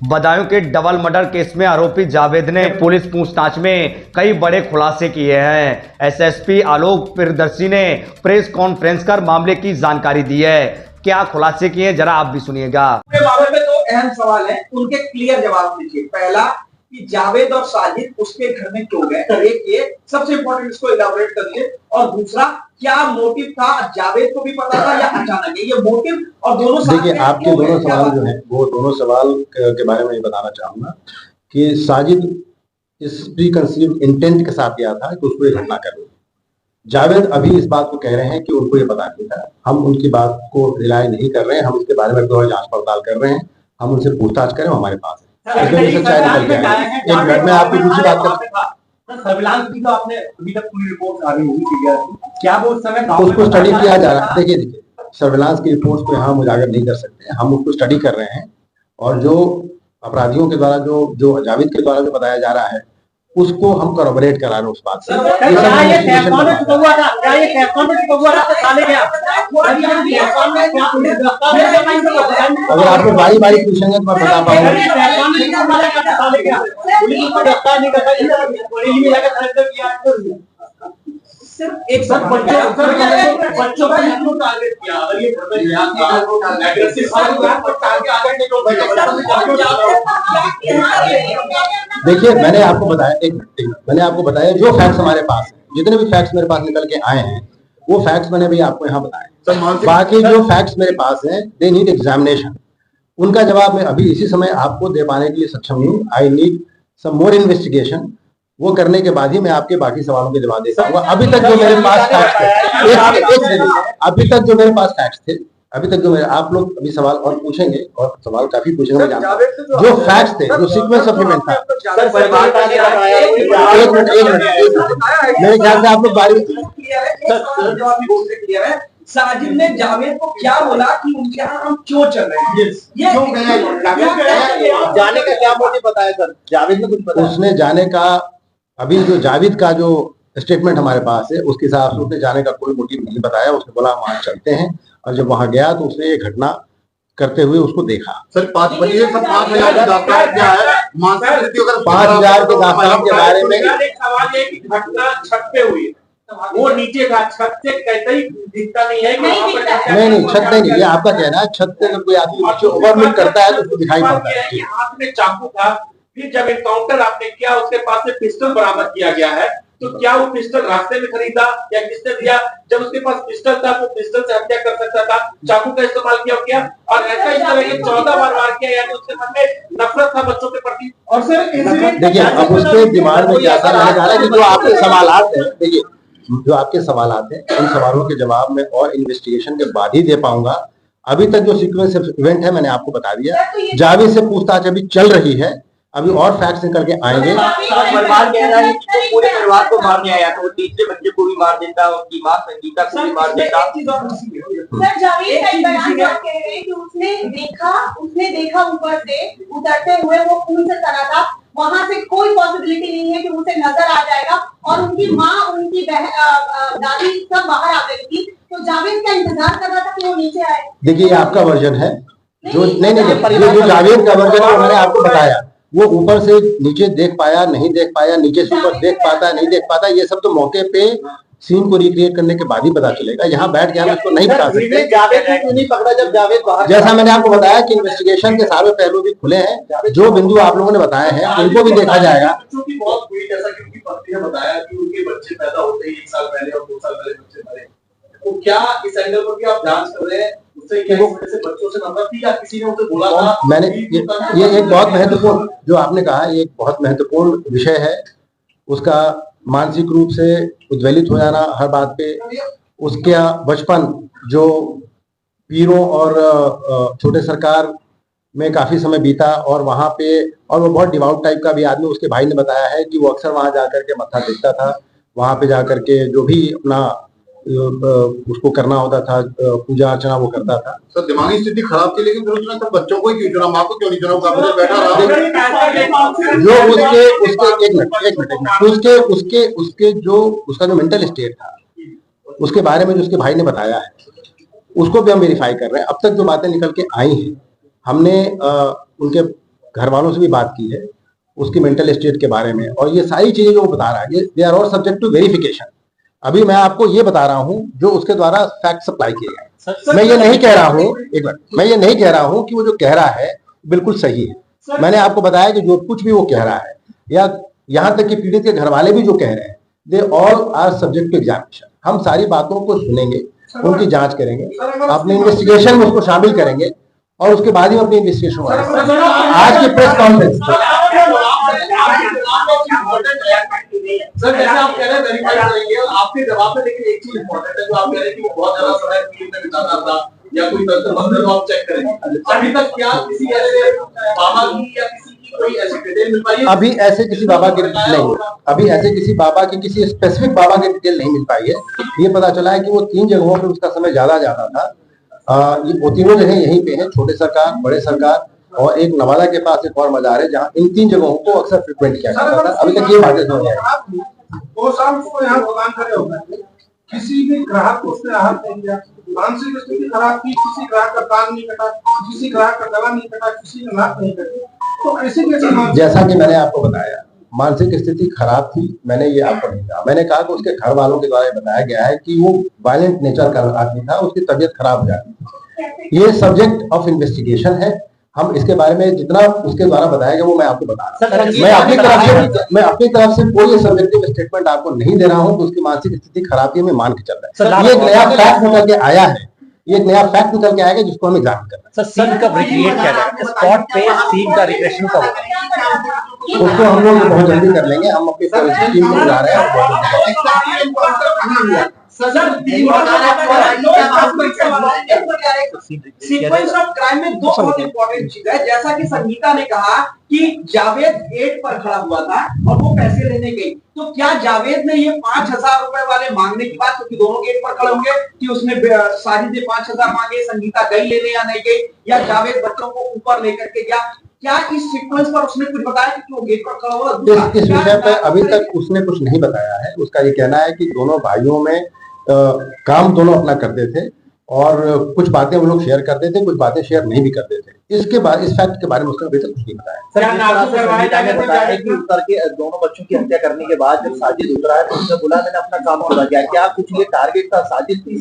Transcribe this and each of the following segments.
बदायूं के double murder case में आरोपी जावेद ने पुलिस पूछताछ में कई बड़े खुलासे किए हैं। एसएसपी आलोक प्रियदर्शी ने प्रेस कॉन्फ्रेंस कर मामले की जानकारी दी है। क्या खुलासे किए जरा आप भी सुनिएगा। मामले में दो अहम सवाल हैं, उनके क्लियर जवाब दीजिए। पहला कि जावेद और साजिद उसके घर में क्यों गए, एक ये सबसे इंपॉर्टेंट, इसको इलाबोरेट करिए। और दूसरा, क्या मोटिव था, जावेद को भी पता था या अचानक ये मोटिव? और दोनों देखिए, आपके दोनों सवाल जो है वो दोनों सवाल के बारे में बताना चाहूंगा कि साजिद इस प्री कंसीव्ड इंटेंट के साथ गया था कि उसको ये घटना करनी। जावेद अभी इस बात को कह रहे हैं कि उनको ये पता नहीं था। हम उनकी बात को रिलाय नहीं कर रहे हैं, हम इसके बारे में जांच पड़ताल कर रहे हैं, हम उनसे पूछताछ करें, हमारे पास है। सच्चाई निकल के आएगी। एक मिनट में आपकी दूसरी बात कर, सर्विलांस की तो आपने अभी तक पूरी रिपोर्ट आ रही होगी, क्या वो उस समय उसको स्टडी किया जा रहा है। देखिए, सर्विलांस की रिपोर्ट्स को यहाँ हम उजागर नहीं कर सकते हैं, हम उसको स्टडी कर रहे हैं। और जो अपराधियों के द्वारा जो जावेद के द्वारा जो बताया जा रहा है उसको हम कॉरबोरेट करा रहे हैं उस बात से। अगर आप लोग बारी बारी पूछेंगे तो मैं बता पाऊंगा। सिर्फ एक साथ बच्चों को क्यों टारगेट किया? अगर ये देखिए, मैंने आपको बताया, एक मिनट, मैंने आपको बताया जो फैक्ट्स हमारे पास हैं, जितने भी फैक्ट्स मेरे पास निकल के आए हैं वो फैक्ट्स मैंने भी आपको यहाँ बताए। बाकी जो फैक्ट्स मेरे पास हैं दे नीड एग्जामिनेशन। उनका जवाब मैं अभी इसी समय आपको दे पाने के लिए सक्षम हूँ। I need some more investigation. वो करने के बाद ही मैं आपके बाकी सवालों के जवाब दे सकूंगा। अभी तक जो मेरे पास फैक्ट्स थे, अभी तक जो मेरे, आप लोग अभी सवाल और पूछेंगे और सवाल काफी पूछेंगे, मैं जानता हूं। जो फैक्ट्स थे, जो सीक्वेंस ऑफ इवेंट था, एक मिनट, मेरे ख्याल से आप लोग बारी साजिद ने जावेद को क्या बोला कि उनके यहाँ हम क्यों चल रहे हैं, ये जाने का क्या मोटिव बताया सर? जावेद ने कुछ बताया? उसने जाने का, अभी जो जावेद का जो स्टेटमेंट हमारे पास है उसके हिसाब से उसने जाने का कोई मोटिव नहीं बताया। उसने बोला हम वहां चलते हैं, और जब वहां गया तो उसने ये घटना करते हुए उसको देखा। सर 5,000 के दास्तान के बारे में सवाल है कि घटना छत पे हुई, वो नीचे का छत से कहते ही दिखता नहीं है कि नहीं, छत नहीं, ये आपका कहना है। छत पे अगर कोई आदमी नीचे ओवरलुक करता है तो उसको दिखाई पड़ता है। हाथ में चाकू था, फिर जब एनकाउंटर आपने किया उसके पास से पिस्टल बरामद किया गया है, तो क्या वो पिस्टल रास्ते में खरीदा या किसने दिया? जब उसके पास पिस्टल था वो पिस्टल से हत्या कर सकता था, चाकू का इस्तेमाल किया और ऐसा इस तरह के 14 बार वार किया, यानी उसके मन में नफरत था बच्चों के प्रति। और सर देखिए, अब उसके दिमाग में क्या था कि जो आपके सवालात हैं, देखिए जो आपके सवालात हैं उन सवालों के जवाब में और इन्वेस्टिगेशन के बाद ही दे पाऊंगा। अभी तक जो सीक्वेंस इवेंट है मैंने आपको बता दिया। जावेद से पूछताछ अभी चल रही है, अभी और फैक्ट्स निकल के आएंगे। परिवार कह रहा है कि तो पूरे परिवार को मारने आया था, वो तीसरे बच्चे को भी मार देता, उनकी मां संगीता को भी मार देता। सर जावेद का बयान कह रहे हैं कि उसने देखा ऊपर से उतरते हुए वो खून से सना था, वहां से कोई पॉसिबिलिटी नहीं है कि उसे नजर आ जाएगा, और उनकी माँ, उनकी दादी सब बाहर आ गई थी, तो जावेद का इंतजार कर रहा था कि वो नीचे आए। देखिए, आपका वर्जन है जो नहीं, जो जावेद का वर्जन है मैंने आपको बताया। वो ऊपर से नीचे देख पाया, नहीं देख पाया, नीचे से ऊपर देख पाता, नहीं देख पाता, ये सब तो मौके पे सीन को रिक्रिएट करने के बाद ही पता चलेगा। यहाँ बैठ के हम इसको नहीं बता सकते। जावेद को क्यों नहीं पकड़ा जब जावेद बाहर? जैसा मैंने आपको बताया कि इन्वेस्टिगेशन के सारे पहलू भी खुले हैं, जो बिंदु आप लोगों ने बताए हैं उनको भी देखा जाएगा। बच्चों की मौत हुई, जैसा कि उनकी पत्नी ने बताया कि उनके बच्चे पैदा होते ही 1 साल पहले और 2 साल पहले बच्चे मरे, तो क्या इस एंगल पर भी आप जांच कर रहे हैं उससे क्या से बच्चों से नफरत थी या किसी ने उसे बोला था? मैंने ये एक बहुत महत्वपूर्ण जो आपने कहा, ये एक बहुत महत्वपूर्ण विषय है। उसका मानसिक रूप से उद्वेलित हो जाना हर बात पे, उसका बचपन जो पीरों और छोटे सरकार में काफी समय बीता, और वहां पे, और वो बहुत डिवाउट टाइप का भी आदमी, उसके भाई ने बताया है कि वो अक्सर वहां जाकर के मत्था टेकता था, वहां पे जाकर के जो भी अपना उसको करना होता था, पूजा अर्चना वो करता था। सर दिमागी स्थिति खराब थी, लेकिन फिर उसने सब बच्चों को ही क्यों चुना, माँ को क्यों नहीं चुना? वो बैठा रहा जो उसके एक मिनट उसके जो उसका जो मेंटल स्टेट था उसके बारे में जो उसके भाई ने बताया है उसको भी हम वेरीफाई कर रहे हैं। अब तक जो बातें निकल के आई हैं, हमने उनके घर वालों से भी बात की है उसकी मेंटल स्टेट के बारे में, और ये सारी चीजें जो वो बता रहा है ये they are all subject to verification. अभी मैं आपको ये बता रहा हूँ जो उसके द्वारा फैक्ट सप्लाई किए गए। मैं ये नहीं कह रहा हूँ, एक मिनट, मैं ये नहीं कह रहा हूँ कि वो जो कह रहा है बिल्कुल सही है। मैंने आपको बताया कि जो कुछ भी वो कह रहा है या यहाँ तक कि पीड़ित के घर वाले भी जो कह रहे हैं, they all are subject to examination. हम सारी बातों को सुनेंगे, उनकी जांच करेंगे, अपने इन्वेस्टिगेशन में उसको शामिल करेंगे और उसके बाद ही अपनी इन्वेस्टिगेशन करेंगे। आज की प्रेस कॉन्फ्रेंस सर जैसे आप कह रहे हैं वेरीफाई करेंगे, आपके जवाब में लेकिन एक चीज इंपॉर्टेंट है जो आप कह रहे हैं कि वो बहुत ज्यादा समय फील्ड में बिताता था या कोई तंत्र मंत्र आप चेक करेंगे। अभी तक क्या किसी ऐसे बाबा की या किसी की कोई ऐसी डिटेल मिल पाई है? अभी ऐसे किसी बाबा की नहीं, अभी ऐसे किसी बाबा की किसी स्पेसिफिक बाबा की डिटेल नहीं मिल पाई है। ये पता चला है कि वो 3 जगहों पे उसका समय ज्यादा जाता था। वो तीनों जगह यहीं पे है, छोटे सरकार, बड़े सरकार और एक नवादा के पास एक और मजार है, जहाँ इन 3 जगहों को अक्सर फ्रिक्वेंट किया जाता था। अभी तक ये बातें समझ आई। वो शाम को यहाँ दुकान खड़े हो गए, किसी भी ग्राहक को उसने राहत नहीं दिया। मानसिक स्थिति खराब थी, किसी ग्राहक का कान नहीं कटा, किसी ग्राहक का गला नहीं कटा, किसी का नाक नहीं कटी। तो ऐसे कैसे? जैसा कि मैंने आपको बताया, मानसिक स्थिति खराब थी, मैंने ये आपको नहीं कहा। मैंने कहा कि उसके घर वालों के द्वारा बताया गया है कि वो वायलेंट नेचर का आदमी था, उसकी तबीयत खराब हो जाती थी। ये सब्जेक्ट ऑफ इन्वेस्टिगेशन है। हम इसके बारे में जितना उसके द्वारा बताया गया वो मैं आपको बता रहा हूँ। मैं अपनी तरफ से कोई सब्जेक्टिव स्टेटमेंट आपको नहीं दे रहा हूँ कि उसकी मानसिक स्थिति खराब थी, मैं मान के चल रहा है। ये एक नया फैक्ट निकल के आया है, ये एक नया फैक्ट निकल के आएगा जिसको हमें एग्जामिन करना है। सर सीन कब रिक्रिएट किया जाए, स्पॉट पे सीन का रिक्रिएशन कब होगा? उसको हम लोग बहुत जल्दी कर लेंगे। हम अपनी फोरेंसिक टीम को बुला रहे हैं। सीक्वेंस ऑफ क्राइम में 2 बहुत इंपॉर्टेंट चीज है। जैसा कि संगीता ने कहा कि जावेद गेट पर खड़ा हुआ था और वो पैसे लेने गई, तो क्या जावेद ने ये 5,000 रुपए वाले मांगने की बात, क्योंकि दोनों गेट पर खड़े होंगे, कि उसने साजिद ने 5,000 मांगे, संगीता गई लेने या नहीं गई, या जावेद बच्चों को ऊपर लेकर के गया? क्या इस सीक्वेंस पर उसने कुछ बताया कि वो गेट पर खड़ा हुआ? इस विषय पर अभी तक उसने कुछ नहीं बताया है। उसका ये कहना है कि दोनों भाइयों में काम दोनों अपना करते थे और कुछ बातें वो लोग शेयर करते थे, कुछ बातें शेयर नहीं भी करते थे। इसके बाद इस फैक्ट के बारे में उसने अभी तक कुछ नहीं बताया। सर जिस तरह से संगीता ने बताया कि उतर के दोनों बच्चों की हत्या करने के बाद जब साजिद उतरा है तो उसने बोला मैंने अपना काम पूरा किया। क्या कुछ ये टारगेट था साजिद थी?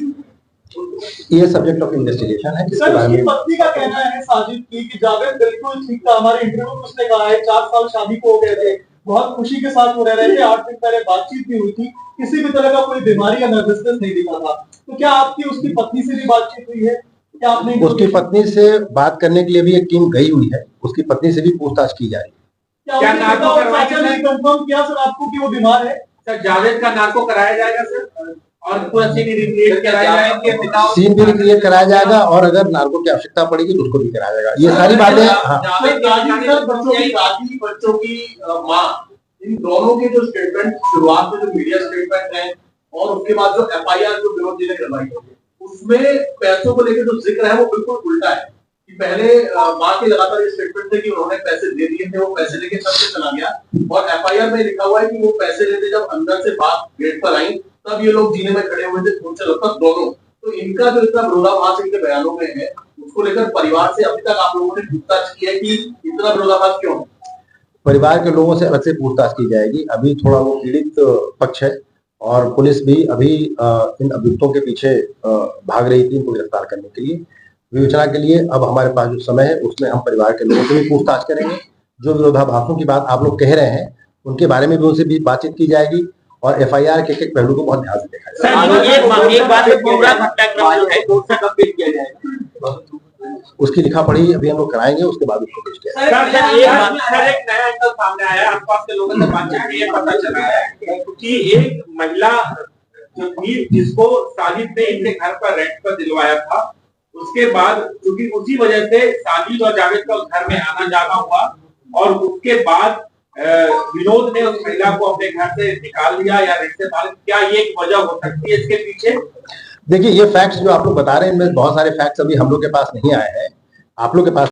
ये सब्जेक्ट ऑफ इन्वेस्टिगेशन है। सर उसकी पत्नी का कहना है साजिद की कि जावेद बिल्कुल ठीक था। हमारे इंटरव्यू में उसने कहा है 4 साल शादी को हो गए थे, बहुत खुशी के साथ वो रह रहे थे, 8 दिन पहले बातचीत भी हुई थी, किसी भी तरह का कोई बीमारी या नर्वसनेस नहीं दिखा था। तो क्या आपकी उसकी पत्नी से भी बातचीत हुई है? क्या आपने उसकी पत्नी से बात करने के लिए भी एक टीम गई हुई है, उसकी पत्नी से भी पूछताछ की जा रही है। क्या कंफर्म किया सर आपको कि वो बीमार है? सर जावेद का नार्को कराया जाएगा सर, और पूरा सीन रिक्रिएट कराया जाएगा, सीन भी रिक्रिएट कराया जाएगा और अगर नार्को की आवश्यकता पड़ेगी तो उसको भी कराया जाएगा। ये सारी बातें बच्चों की माँ, इन दोनों के जो स्टेटमेंट शुरुआत में जो मीडिया स्टेटमेंट है और उसके बाद जो FIR जो विनोद जी ने करवाई उसमें पैसों को लेकर जो जिक्र है वो बिल्कुल उल्टा है। कि पहले माँ के लगातार ये स्टेटमेंट थे कि उन्होंने पैसे दे दिए थे, वो पैसे लेके सबसे चला गया, और FIR में लिखा हुआ है कि वो पैसे लेते जब अंदर से बात गेट पर आई तब ये लोग जीने में खड़े हुए थे, उनसे लगभग दोनों। तो इनका जो इतना विरोधाभास इनके बयानों में है उसको लेकर परिवार से अभी तक आप लोगों ने पूछताछ की है कि इतना विरोधाभास क्यों? परिवार के लोगों से अलग से पूछताछ की जाएगी। अभी थोड़ा वो पीड़ित पक्ष है और पुलिस भी अभी इन अभियुक्तों के पीछे भाग रही थी इनको गिरफ्तार करने के लिए, विवेचना के लिए। अब हमारे पास जो समय है उसमें हम परिवार के लोगों से भी पूछताछ करेंगे। जो विरोधाभासों की बात आप लोग कह रहे हैं उनके बारे में भी उनसे भी बातचीत की जाएगी और FIR के एक पहलू को बहुत ध्यान से देखा जाएगा। उसकी लिखा पढ़ी अभी हम लोग कराएंगे, उसके बाद उसको पेश किया सर एक नया एंगल सामने आया, आसपास के लोगों से बातचीत में ये पता चला है कि एक महिला जो थी जिसको साजिद ने इनके घर पर रेंट पर दिलवाया था, उसके बाद क्योंकि उसी वजह से साजिद और जावेद का उस घर में आना जाना हुआ और उसके बाद विनोद ने उस महिला को अपने घर से निकाल दिया या रेंट से बाहर। क्या ये एक वजह हो सकती है इसके पीछे? देखिए ये फैक्ट्स जो आप लोग बता रहे हैं इनमें बहुत सारे फैक्ट्स अभी हम लोग के पास नहीं आए हैं। आप लोग के पास